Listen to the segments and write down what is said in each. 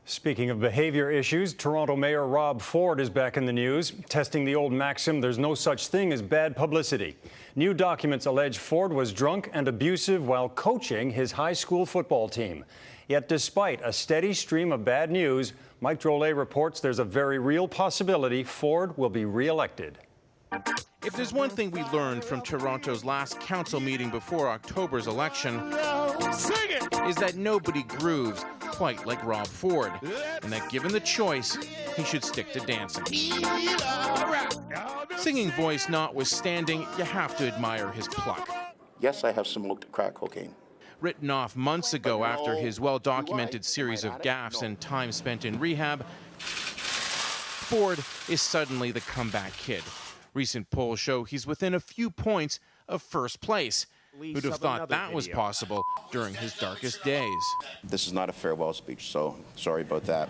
Speaking of behavior issues, Toronto Mayor Rob Ford is back in the news, testing the old maxim, there's no such thing as bad publicity. New documents allege Ford was drunk and abusive while coaching his high school football team. Yet despite a steady stream of bad news, Mike Drolet reports there's a very real possibility Ford will be re-elected. If there's one thing we learned from Toronto's last council meeting before October's election, is that nobody grooves quite like Rob Ford, and that given the choice, he should stick to dancing. Singing voice notwithstanding, you have to admire his pluck. Yes, I have smoked crack cocaine. Written off months ago after his well-documented series of gaffes and time spent in rehab, Ford is suddenly the comeback kid. Recent polls show he's within a few points of first place. Who'd have thought that was possible during his darkest days? This is not a farewell speech, so sorry about that.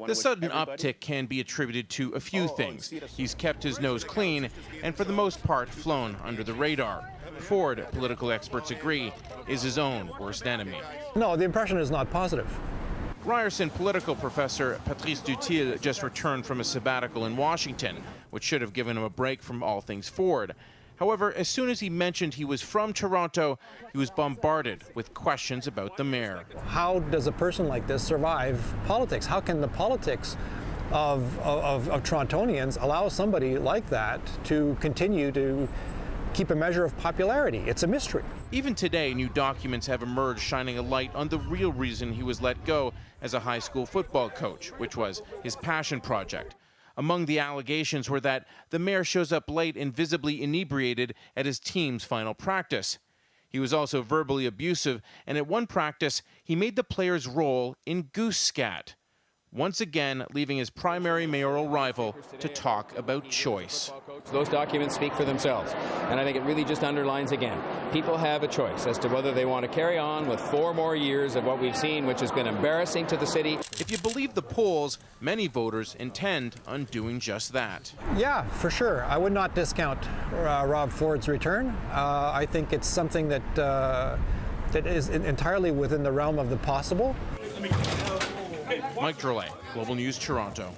The sudden uptick can be attributed to a few things. He's kept his nose clean and for the most part flown under the radar. Ford, political experts agree, is his own worst enemy. No, the impression is not positive. Ryerson political professor Patrice Dutil just returned from a sabbatical in Washington, which should have given him a break from all things Ford. However, as soon as he mentioned he was from Toronto, he was bombarded with questions about the mayor. How does a person like this survive politics? How can the politics of Torontonians allow somebody like that to continue to keep a measure of popularity? It's a mystery. Even today, new documents have emerged shining a light on the real reason he was let go as a high school football coach, which was his passion project. Among the allegations were that the mayor shows up late and visibly inebriated at his team's final practice. He was also verbally abusive, and at one practice, he made the players roll in goose scat, once again leaving his primary mayoral rival to talk about choice. Those documents speak for themselves, and I think it really just underlines again, people have a choice as to whether they want to carry on with 4 more years of what we've seen, which has been embarrassing to the city. If you believe the polls, many voters intend on doing just that. Yeah, for sure. I would not discount Rob Ford's return. I think it's something that that is entirely within the realm of the possible. Mike Drolet, Global News, Toronto.